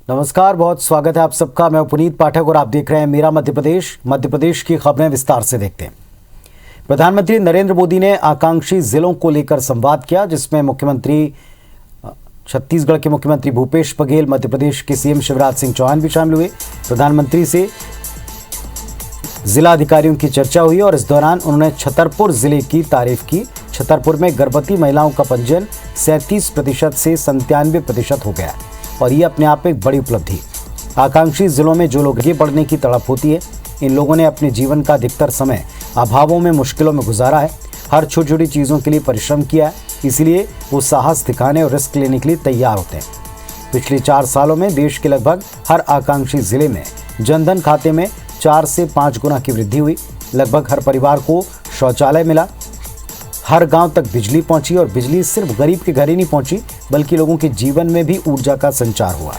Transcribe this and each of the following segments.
नमस्कार, बहुत स्वागत है आप सबका। मैं पुनीत पाठक और आप देख रहे हैं मेरा मध्य प्रदेश। मध्य प्रदेश की खबरें विस्तार से देखते हैं। प्रधानमंत्री नरेंद्र मोदी ने आकांक्षी जिलों को लेकर संवाद किया, जिसमें छत्तीसगढ़ के मुख्यमंत्री भूपेश बघेल, मध्य प्रदेश के सीएम शिवराज सिंह चौहान भी शामिल हुए। प्रधानमंत्री से जिला अधिकारियों की चर्चा हुई और इस दौरान उन्होंने छतरपुर जिले की तारीफ की। छतरपुर में गर्भवती महिलाओं का पंजीयन 37% से 97% हो गया और ये अपने आप एक बड़ी उपलब्धि। आकांक्षी जिलों में जो लोग आगे बढ़ने की तड़प होती है, इन लोगों ने अपने जीवन का अधिकतर समय अभावों में, मुश्किलों में गुजारा है। हर छोटी छोटी चीज़ों के लिए परिश्रम किया है, इसलिए वो साहस दिखाने और रिस्क लेने के लिए तैयार होते हैं। पिछले 4 सालों में देश के लगभग हर आकांक्षी जिले में जनधन खाते में 4 से 5 गुना की वृद्धि हुई। लगभग हर परिवार को शौचालय मिला, हर गांव तक बिजली पहुंची और बिजली सिर्फ गरीब के घर ही नहीं पहुंची, बल्कि लोगों के जीवन में भी ऊर्जा का संचार हुआ।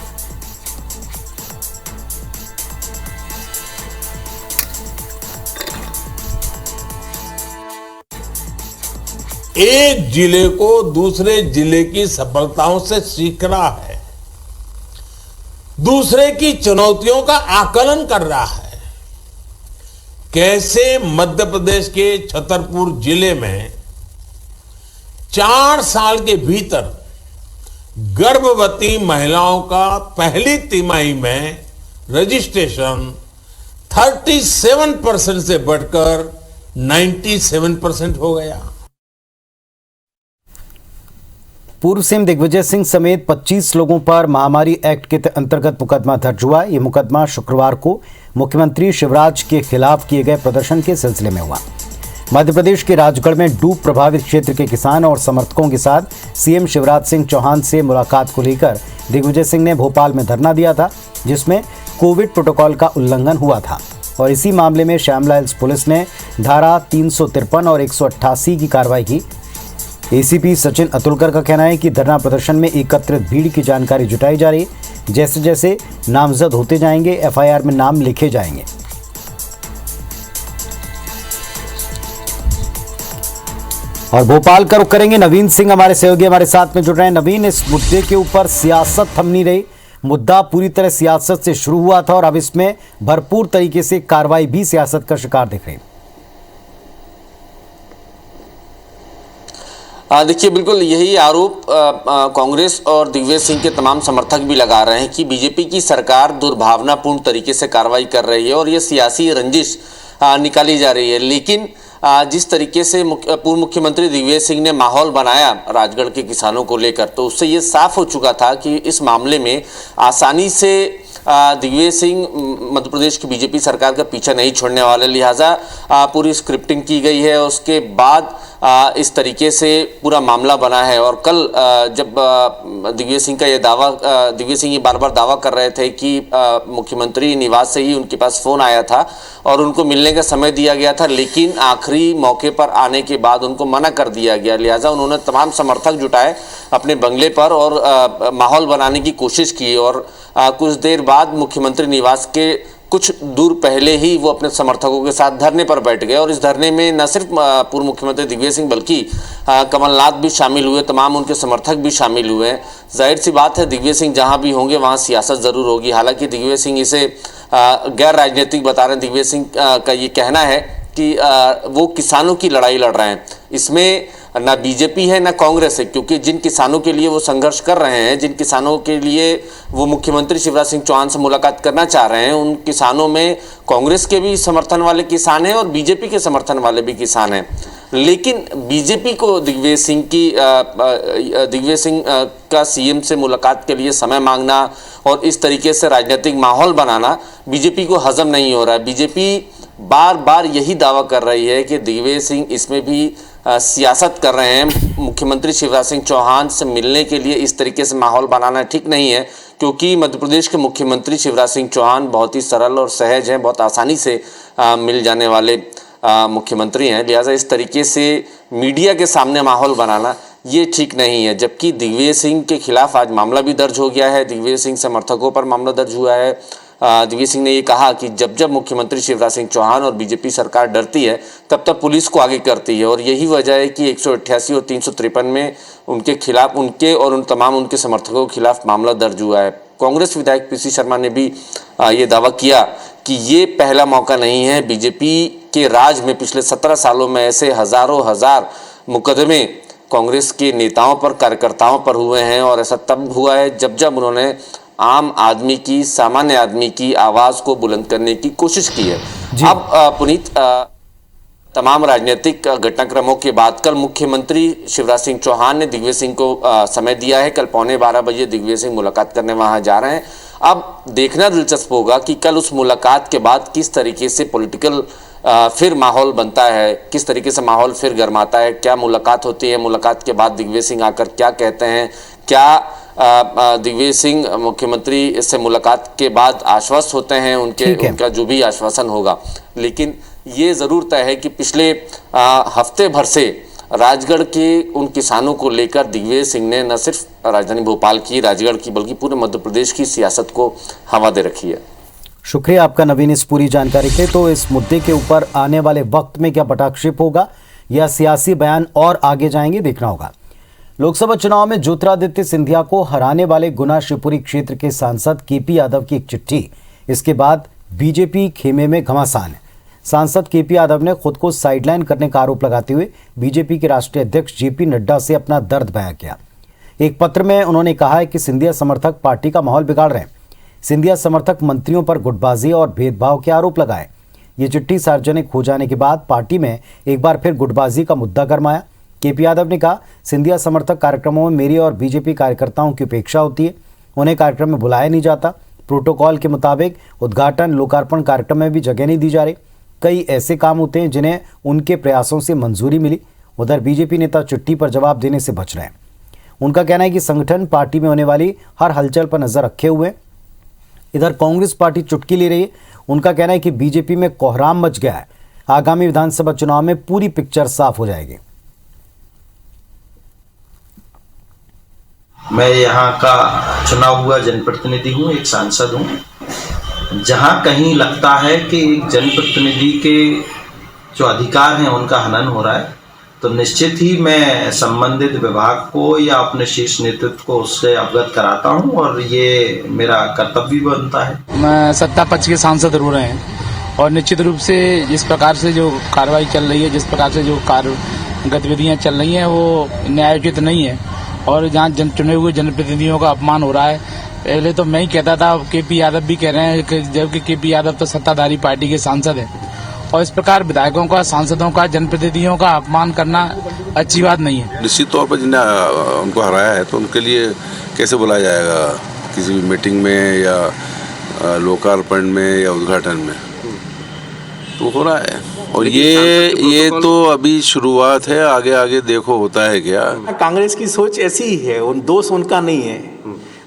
एक जिले को दूसरे जिले की सफलताओं से सीखना है, दूसरे की चुनौतियों का आकलन कर रहा है। कैसे मध्य प्रदेश के छतरपुर जिले में 4 साल के भीतर गर्भवती महिलाओं का पहली तिमाही में रजिस्ट्रेशन 37% से बढ़कर 97% हो गया। पूर्व सीएम दिग्विजय सिंह समेत 25 लोगों पर महामारी एक्ट के अंतर्गत मुकदमा दर्ज हुआ। ये मुकदमा शुक्रवार को मुख्यमंत्री शिवराज के खिलाफ किए गए प्रदर्शन के सिलसिले में हुआ। मध्य प्रदेश के राजगढ़ में डूब प्रभावित क्षेत्र के किसान और समर्थकों के साथ सीएम शिवराज सिंह चौहान से मुलाकात को लेकर दिग्विजय सिंह ने भोपाल में धरना दिया था, जिसमें कोविड प्रोटोकॉल का उल्लंघन हुआ था और इसी मामले में श्यामला हिल्स पुलिस ने धारा 353 और 188 की कार्रवाई की। एसीपी सचिन अतुलकर का कहना है कि धरना प्रदर्शन में एकत्रित भीड़ की जानकारी जुटाई जा रही है। जैसे जैसे नामजद होते जाएंगे, एफआईआर में नाम लिखे जाएंगे। और भोपाल का रुख करेंगे। नवीन सिंह हमारे सहयोगी हमारे साथ में जुड़ रहे हैं। नवीन, इस मुद्दे के ऊपर सियासत थम नहीं रही। मुद्दा पूरी तरह सियासत से शुरू हुआ था और अब इसमें भरपूर तरीके से कार्रवाई भी सियासत का शिकार दिख रही है। देखिए, बिल्कुल यही आरोप कांग्रेस और दिग्विजय सिंह के तमाम समर्थक भी लगा रहे हैं कि बीजेपी की सरकार दुर्भावनापूर्ण तरीके से कार्रवाई कर रही है और ये सियासी रंजिश निकाली जा रही है। लेकिन जिस तरीके से पूर्व मुख्यमंत्री दिग्विजय सिंह ने माहौल बनाया राजगढ़ के किसानों को लेकर, तो उससे ये साफ हो चुका था कि इस मामले में आसानी से दिग्विजय सिंह मध्य प्रदेश की बीजेपी सरकार का पीछा नहीं छोड़ने वाले। लिहाजा पूरी स्क्रिप्टिंग की गई है, उसके बाद इस तरीके से पूरा मामला बना है। और कल जब दिग्विजय सिंह ये बार बार दावा कर रहे थे कि मुख्यमंत्री निवास से ही उनके पास फ़ोन आया था और उनको मिलने का समय दिया गया था, लेकिन आखिरी मौके पर आने के बाद उनको मना कर दिया गया। लिहाजा उन्होंने तमाम समर्थक जुटाए अपने बंगले पर और माहौल बनाने की कोशिश की और कुछ देर बाद मुख्यमंत्री निवास के कुछ दूर पहले ही वो अपने समर्थकों के साथ धरने पर बैठ गए। और इस धरने में न सिर्फ पूर्व मुख्यमंत्री दिग्विजय सिंह बल्कि कमलनाथ भी शामिल हुए, तमाम उनके समर्थक भी शामिल हुए हैं। जाहिर सी बात है, दिग्विजय सिंह जहां भी होंगे वहां सियासत जरूर होगी। हालांकि दिग्विजय सिंह इसे गैर राजनीतिक बता रहे हैं। दिग्विजय सिंह का ये कहना है कि वो किसानों की लड़ाई लड़ रहे हैं, इसमें ना बीजेपी है ना कांग्रेस है, क्योंकि जिन किसानों के लिए वो संघर्ष कर रहे हैं, जिन किसानों के लिए वो मुख्यमंत्री शिवराज सिंह चौहान से मुलाकात करना चाह रहे हैं, उन किसानों में कांग्रेस के भी समर्थन वाले किसान हैं और बीजेपी के समर्थन वाले भी किसान हैं। लेकिन बीजेपी को दिग्विजय सिंह का सीएम से मुलाकात के लिए समय मांगना और इस तरीके से राजनीतिक माहौल बनाना बीजेपी को हजम नहीं हो रहा है। बीजेपी बार बार यही दावा कर रही है कि दिग्विजय सिंह इसमें भी सियासत कर रहे हैं। मुख्यमंत्री शिवराज सिंह चौहान से मिलने के लिए इस तरीके से माहौल बनाना ठीक नहीं है, क्योंकि मध्य प्रदेश के मुख्यमंत्री शिवराज सिंह चौहान बहुत ही सरल और सहज हैं, बहुत आसानी से मिल जाने वाले मुख्यमंत्री हैं। लिहाजा इस तरीके से मीडिया के सामने माहौल बनाना ये ठीक नहीं है। जबकि दिग्विजय सिंह के खिलाफ आज मामला भी दर्ज हो गया है, दिग्विजय सिंह समर्थकों पर मामला दर्ज हुआ है। दिग्विजय सिंह ने ये कहा कि जब जब मुख्यमंत्री शिवराज सिंह चौहान और बीजेपी सरकार डरती है तब तब पुलिस को आगे करती है, और यही वजह है कि 188 और 353 में उनके खिलाफ, उनके और उन तमाम उनके समर्थकों के खिलाफ मामला दर्ज हुआ है। कांग्रेस विधायक पीसी शर्मा ने भी ये दावा किया कि ये पहला मौका नहीं है। बीजेपी के राज में पिछले 17 सालों में ऐसे हजारों हजार मुकदमे कांग्रेस के नेताओं पर, कार्यकर्ताओं पर हुए हैं और ऐसा तब हुआ है जब जब उन्होंने आम आदमी की, सामान्य आदमी की आवाज़ को बुलंद करने की कोशिश की है। अब पुनीत, तमाम राजनीतिक घटनाक्रमों के बाद कल मुख्यमंत्री शिवराज सिंह चौहान ने दिग्विजय सिंह को समय दिया है। कल 12:15 बजे दिग्विजय सिंह मुलाकात करने वहां जा रहे हैं। अब देखना दिलचस्प होगा कि कल उस मुलाकात के बाद किस तरीके से पॉलिटिकल फिर माहौल बनता है, किस तरीके से माहौल फिर गर्माता है, क्या मुलाकात होती है, मुलाकात के बाद दिग्विजय सिंह आकर क्या कहते हैं, क्या दिग्विजय सिंह मुख्यमंत्री से मुलाकात के बाद आश्वस्त होते हैं, उनका जो भी आश्वासन होगा। लेकिन ये ज़रूर तय है कि पिछले हफ्ते भर से राजगढ़ के उन किसानों को लेकर दिग्विजय सिंह ने न सिर्फ राजधानी भोपाल की, राजगढ़ की, बल्कि पूरे मध्य प्रदेश की सियासत को हवा दे रखी है। शुक्रिया आपका नवीन इस पूरी जानकारी के। तो इस मुद्दे के ऊपर आने वाले वक्त में क्या पटाक्षेप होगा या सियासी बयान और आगे जाएंगे, देखना होगा। लोकसभा चुनाव में ज्योतिरादित्य सिंधिया को हराने वाले गुना शिवपुरी क्षेत्र के सांसद केपी यादव की एक चिट्ठी, इसके बाद बीजेपी खेमे में घमासान है। सांसद केपी यादव ने खुद को साइडलाइन करने का आरोप लगाते हुए बीजेपी के राष्ट्रीय अध्यक्ष जेपी नड्डा से अपना दर्द बयां किया। एक पत्र में उन्होंने कहा है कि सिंधिया समर्थक पार्टी का माहौल बिगाड़ रहे हैं। सिंधिया समर्थक मंत्रियों पर गुटबाजी और भेदभाव के आरोप लगाए। ये चिट्ठी सार्वजनिक हो जाने के बाद पार्टी में एक बार फिर गुटबाजी का मुद्दा गरमाया। केपी यादव ने कहा, सिंधिया समर्थक कार्यक्रमों में मेरी और बीजेपी कार्यकर्ताओं की उपेक्षा होती है, उन्हें कार्यक्रम में बुलाया नहीं जाता। प्रोटोकॉल के मुताबिक उद्घाटन, लोकार्पण कार्यक्रम में भी जगह नहीं दी जा रही। कई ऐसे काम होते हैं जिन्हें उनके प्रयासों से मंजूरी मिली। उधर बीजेपी नेता चिट्ठी पर जवाब देने से बच रहे हैं। उनका कहना है कि संगठन पार्टी में होने वाली हर हलचल पर नजर रखे हुए। इधर कांग्रेस पार्टी चुटकी ले रही है। उनका कहना है कि बीजेपी में कोहराम मच गया है, आगामी विधानसभा चुनाव में पूरी पिक्चर साफ हो जाएगी। मैं यहाँ का चुनाव हुआ जनप्रतिनिधि हूँ, एक सांसद हूँ। जहाँ कहीं लगता है कि एक जनप्रतिनिधि के जो अधिकार हैं उनका हनन हो रहा है, तो निश्चित ही मैं संबंधित विभाग को या अपने शीर्ष नेतृत्व को उससे अवगत कराता हूं और ये मेरा कर्तव्य बनता है। मैं सत्ता पक्ष के सांसद रो रहे हैं और निश्चित रूप से जिस प्रकार से जो कार्रवाई चल रही है, जिस प्रकार से जो कार्य गतिविधियां चल रही हैं, वो न्यायोचित नहीं है और जहाँ चुने हुए जनप्रतिनिधियों का अपमान हो रहा है। पहले तो मैं ही कहता था, केपी यादव भी कह रहे हैं कि जबकि केपी यादव तो सत्ताधारी पार्टी के सांसद है और इस प्रकार विधायकों का, सांसदों का, जनप्रतिनिधियों का अपमान करना अच्छी बात नहीं है। निश्चित तौर पर जिन्हें उनको हराया है तो उनके लिए कैसे बुलाया जाएगा किसी भी मीटिंग में या लोकार्पण में या उद्घाटन में, तो हो रहा है। और ये तो अभी शुरुआत है, आगे आगे देखो होता है क्या। कांग्रेस की सोच ऐसी ही है, दोष उनका नहीं है,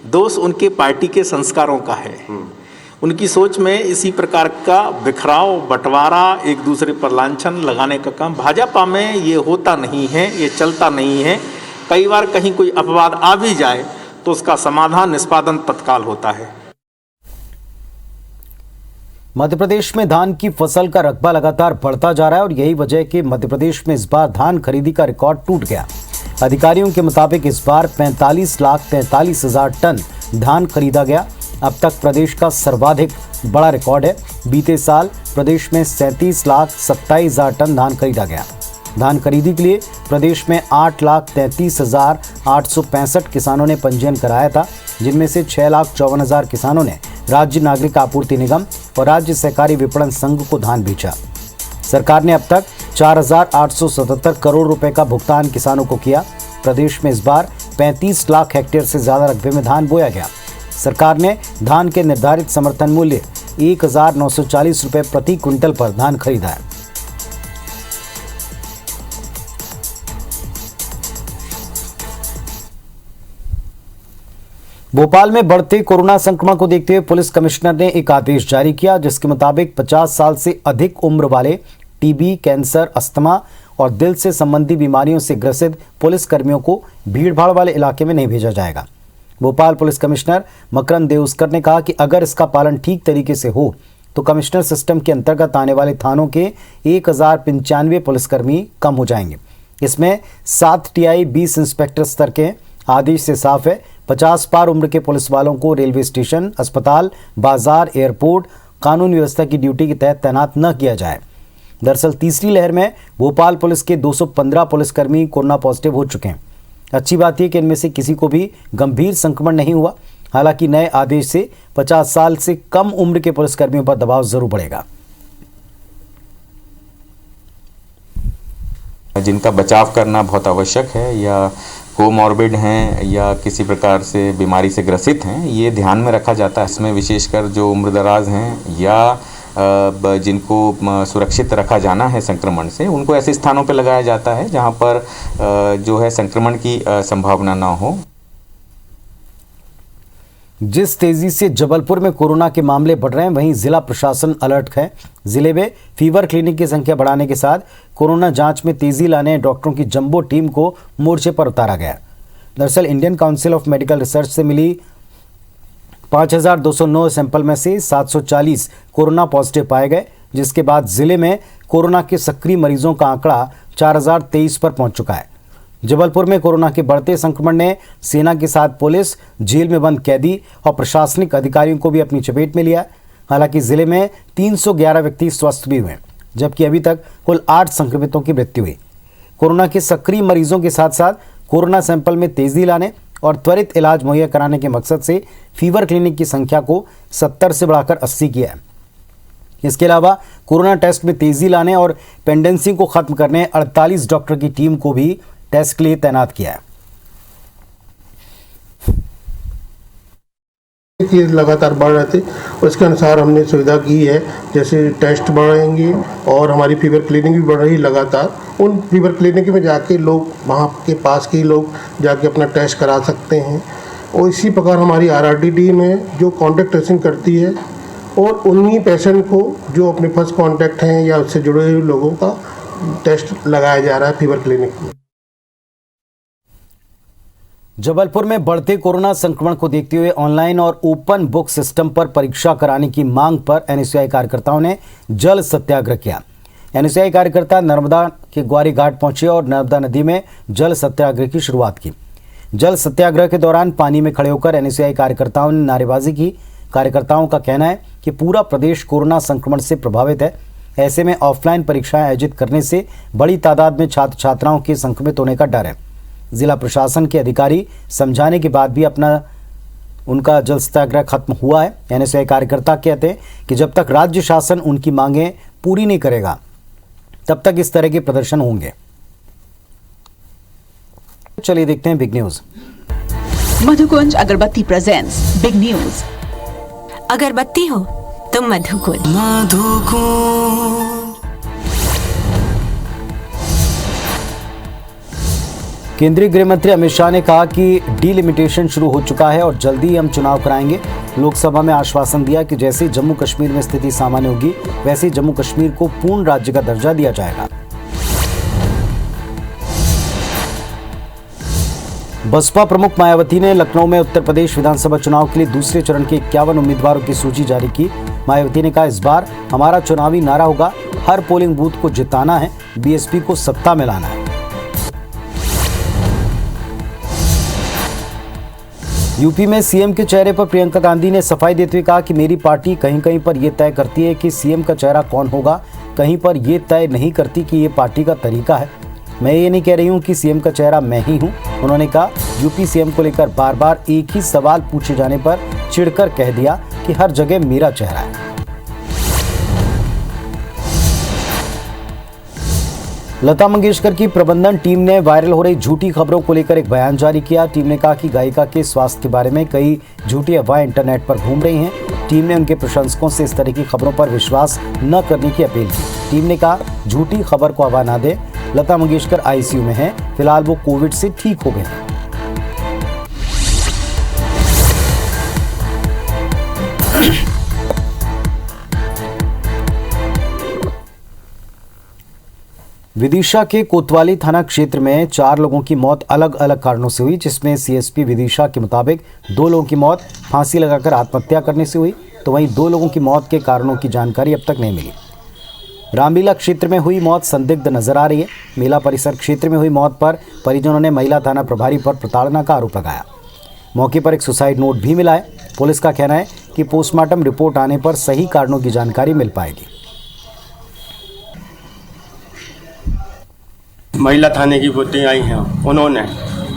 दोष उनके पार्टी के संस्कारों का है। उनकी सोच में इसी प्रकार का बिखराव, बंटवारा, एक दूसरे पर लांछन लगाने का काम भाजपा में ये होता नहीं है, ये चलता नहीं है। कई बार कहीं कोई अपवाद आ भी जाए तो उसका समाधान, निष्पादन तत्काल होता है। मध्य प्रदेश में धान की फसल का रकबा लगातार बढ़ता जा रहा है और यही वजह है कि मध्य प्रदेश में इस बार धान खरीदी का रिकॉर्ड टूट गया। अधिकारियों के मुताबिक इस बार 45,43,000 टन धान खरीदा गया। अब तक प्रदेश का सर्वाधिक बड़ा रिकॉर्ड है। बीते साल प्रदेश में 37,27,000 टन धान खरीदा गया। धान खरीदी के लिए प्रदेश में 8,33,865 किसानों ने पंजीयन कराया था, जिनमें से 6,54,000 किसानों ने राज्य नागरिक आपूर्ति निगम और राज्य सहकारी विपणन संघ को धान बेचा। सरकार ने अब तक 4,877 करोड़ रुपए का भुगतान किसानों को किया। प्रदेश में इस बार 35 लाख हेक्टेयर से ज्यादा रकबे में धान बोया गया। सरकार ने धान के निर्धारित समर्थन मूल्य 1,940 रुपए प्रति क्विंटल पर धान खरीदा है। भोपाल में बढ़ते कोरोना संक्रमण को देखते हुए पुलिस कमिश्नर ने एक आदेश जारी किया, जिसके मुताबिक 50 साल से अधिक उम्र वाले टीबी, कैंसर, अस्थमा और दिल से संबंधी बीमारियों से ग्रसित पुलिसकर्मियों को भीड़भाड़ वाले इलाके में नहीं भेजा जाएगा। भोपाल पुलिस कमिश्नर मकरंद देउस्कर ने कहा कि अगर इसका पालन ठीक तरीके से हो तो कमिश्नर सिस्टम के अंतर्गत आने वाले थानों के 1,095 पुलिसकर्मी कम हो जाएंगे। इसमें 7 टीआई, 20 इंस्पेक्टर स्तर के। आदेश से साफ है, 50 पार उम्र के पुलिस वालों को रेलवे स्टेशन, अस्पताल, बाजार, एयरपोर्ट कानून व्यवस्था की ड्यूटी के तहत तैनात न किया जाए। दरअसल तीसरी लहर में भोपाल पुलिस के 215 पुलिसकर्मी कोरोना पॉजिटिव हो चुके हैं। अच्छी बात यह कि इनमें से किसी को भी गंभीर संक्रमण नहीं हुआ। हालांकि नए आदेश से 50 साल से कम उम्र के पुलिसकर्मियों पर दबाव जरूर बढ़ेगा। जिनका बचाव करना बहुत आवश्यक है या कोमॉर्बिड हैं या किसी प्रकार से बीमारी से ग्रसित हैं, ये ध्यान में रखा जाता है। इसमें विशेषकर जो उम्रदराज हैं या जिनको सुरक्षित रखा जाना है संक्रमण से, उनको ऐसे स्थानों पर लगाया जाता है जहां पर जो है संक्रमण की संभावना ना हो। जिस तेजी से जबलपुर में कोरोना के मामले बढ़ रहे हैं, वहीं जिला प्रशासन अलर्ट है। जिले में फीवर क्लिनिक की संख्या बढ़ाने के साथ कोरोना जांच में तेजी लाने डॉक्टरों की जंबो टीम को मोर्चे पर उतारा गया। दरअसल Indian council of medical research से मिली 5209 सैंपल में से 740 कोरोना पॉजिटिव पाए गए, जिसके बाद जिले में कोरोना के सक्रिय मरीजों का आंकड़ा 4023 पर पहुंच चुका है। जबलपुर में कोरोना के बढ़ते संक्रमण ने सेना के साथ पुलिस, जेल में बंद कैदी और प्रशासनिक अधिकारियों को भी अपनी चपेट में लिया। हालांकि जिले में 311 व्यक्ति स्वस्थ भी हुए, जबकि अभी तक कुल 8 संक्रमितों की मृत्यु हुई। कोरोना के सक्रिय मरीजों के साथ साथ कोरोना सैंपल में तेजी लाने और त्वरित इलाज मुहैया कराने के मकसद से फीवर क्लिनिक की संख्या को 70 से बढ़ाकर 80 किया है। इसके अलावा कोरोना टेस्ट में तेजी लाने और पेंडेंसी को खत्म करने 48 डॉक्टर की टीम को भी टेस्ट के लिए तैनात किया है। ये लगातार बढ़ रहे थे, उसके अनुसार हमने सुविधा की है, जैसे टेस्ट बढ़ाएंगे और हमारी फीवर क्लिनिक भी बढ़ रही है लगातार। उन फीवर क्लिनिक में जाके लोग, वहाँ के पास के लोग जाके अपना टेस्ट करा सकते हैं। और इसी प्रकार हमारी RRT टीम है जो कॉन्टैक्ट ट्रेसिंग करती है और उन्हीं पेशेंट को जो अपने फर्स्ट कॉन्टैक्ट हैं या उससे जुड़े हुए लोगों का टेस्ट लगाया जा रहा है फीवर क्लिनिक में। जबलपुर में बढ़ते कोरोना संक्रमण को देखते हुए ऑनलाइन और ओपन बुक सिस्टम पर परीक्षा कराने की मांग पर NSUI कार्यकर्ताओं ने जल सत्याग्रह किया। NSUI कार्यकर्ता नर्मदा के ग्वारी घाट पहुंचे और नर्मदा नदी में जल सत्याग्रह की शुरुआत की। जल सत्याग्रह के दौरान पानी में खड़े होकर NSUI कार्यकर्ताओं ने नारेबाजी की। कार्यकर्ताओं का कहना है कि पूरा प्रदेश कोरोना संक्रमण से प्रभावित है। ऐसे में ऑफलाइन परीक्षाएं आयोजित करने से बड़ी तादाद में छात्र छात्राओं के संक्रमित होने का डर है। जिला प्रशासन के अधिकारी समझाने के बाद भी उनका जल सत्याग्रह खत्म हुआ है। NSUI कार्यकर्ता कहते हैं कि जब तक राज्य शासन उनकी मांगें पूरी नहीं करेगा, तब तक इस तरह के प्रदर्शन होंगे। चलिए देखते हैं बिग न्यूज। मधुकुंज अगरबत्ती प्रेजेंट्स बिग न्यूज। अगरबत्ती हो तो मधुकुंज। केंद्रीय गृह मंत्री अमित शाह ने कहा कि डीलिमिटेशन शुरू हो चुका है और जल्दी हम चुनाव कराएंगे। लोकसभा में आश्वासन दिया कि जैसे जम्मू कश्मीर में स्थिति सामान्य होगी, वैसे जम्मू कश्मीर को पूर्ण राज्य का दर्जा दिया जाएगा। बसपा प्रमुख मायावती ने लखनऊ में उत्तर प्रदेश विधानसभा चुनाव के लिए दूसरे चरण के 51 उम्मीदवारों की सूची जारी की। मायावती ने कहा, इस बार हमारा चुनावी नारा होगा, हर पोलिंग बूथ को जिताना है, बीएसपी को सत्ता में लाना है। यूपी में सीएम के चेहरे पर प्रियंका गांधी ने सफाई देते हुए कहा कि मेरी पार्टी कहीं कहीं पर यह तय करती है कि सीएम का चेहरा कौन होगा, कहीं पर यह तय नहीं करती कि ये पार्टी का तरीका है। मैं ये नहीं कह रही हूं कि सीएम का चेहरा मैं ही हूं। उन्होंने कहा, यूपी सीएम को लेकर बार बार एक ही सवाल पूछे जाने पर चिढ़कर कह दिया कि हर जगह मेरा चेहरा है। लता मंगेशकर की प्रबंधन टीम ने वायरल हो रही झूठी खबरों को लेकर एक बयान जारी किया। टीम ने कहा कि गायिका के स्वास्थ्य के बारे में कई झूठी अफवाहें इंटरनेट पर घूम रही हैं। टीम ने उनके प्रशंसकों से इस तरह की खबरों पर विश्वास न करने की अपील की। टीम ने कहा, झूठी खबर को हवा न दें। लता मंगेशकर आईसीयू में हैं, फिलहाल वो कोविड से ठीक हो गए हैं। विदिशा के कोतवाली थाना क्षेत्र में 4 लोगों की मौत अलग अलग कारणों से हुई, जिसमें सीएसपी विदिशा के मुताबिक 2 लोगों की मौत फांसी लगाकर आत्महत्या करने से हुई, तो वहीं 2 लोगों की मौत के कारणों की जानकारी अब तक नहीं मिली। रामलीला क्षेत्र में हुई मौत संदिग्ध नजर आ रही है। मेला परिसर क्षेत्र में हुई मौत पर परिजनों ने महिला थाना प्रभारी पर प्रताड़ना का आरोप लगाया। मौके पर एक सुसाइड नोट भी मिला है। पुलिस का कहना है कि पोस्टमार्टम रिपोर्ट आने पर सही कारणों की जानकारी मिल पाएगी। महिला थाने की पुत्री आई हैं, उन्होंने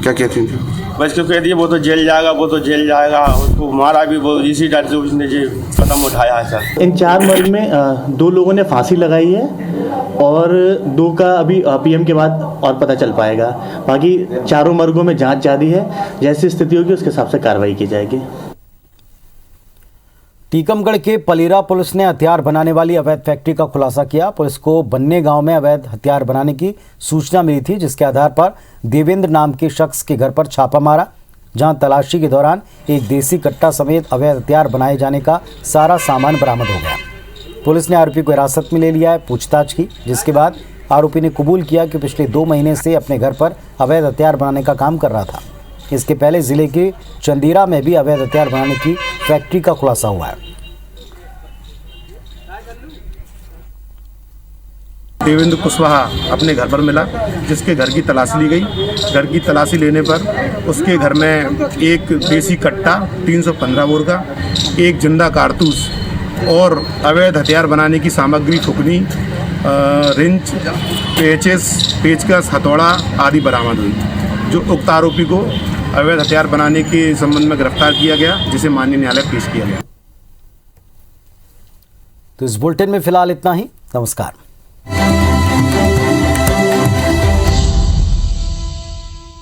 क्या कहती थी? बस क्यों कह दिए वो तो जेल जाएगा, वो तो जेल जाएगा, उसको मारा भी वो इसी डर से उसने जी कदम उठाया है सर। इन 4 मर्ग में 2 लोगों ने फांसी लगाई है और 2 का अभी पीएम के बाद और पता चल पाएगा। बाकी चारों मर्गों में जांच जारी है, जैसी स्थिति होगी उसके हिसाब से कार्रवाई की जाएगी। टीकमगढ़ के पलीरा पुलिस ने हथियार बनाने वाली अवैध फैक्ट्री का खुलासा किया। पुलिस को बन्ने गांव में अवैध हथियार बनाने की सूचना मिली थी, जिसके आधार पर देवेंद्र नाम के शख्स के घर पर छापा मारा, जहां तलाशी के दौरान एक देसी कट्टा समेत अवैध हथियार बनाए जाने का सारा सामान बरामद हो गया। पुलिस ने आरोपी को हिरासत में ले लिया है, पूछताछ की, जिसके बाद आरोपी ने कबूल किया कि पिछले 2 महीने से अपने घर पर अवैध हथियार बनाने का काम कर रहा था। इसके पहले जिले के चंदीरा में भी अवैध हथियार बनाने की फैक्ट्री का खुलासा हुआ है। देवेंद्र कुशवाहा अपने घर पर मिला, जिसके घर की तलाशी ली गई। घर की तलाशी लेने पर उसके घर में एक देसी कट्टा 315 बोर का, एक जिंदा कारतूस और अवैध हथियार बनाने की सामग्री फुकनी, रिंच, पेचेस, पेचकस, हथौड़ा आदि बरामद हुई, जो उक्त आरोपी को अवैध हथियार बनाने के संबंध में गिरफ्तार किया गया, जिसे माननीय न्यायालय पेश किया गया। तो इस बुलेटिन में फिलहाल इतना ही। नमस्कार।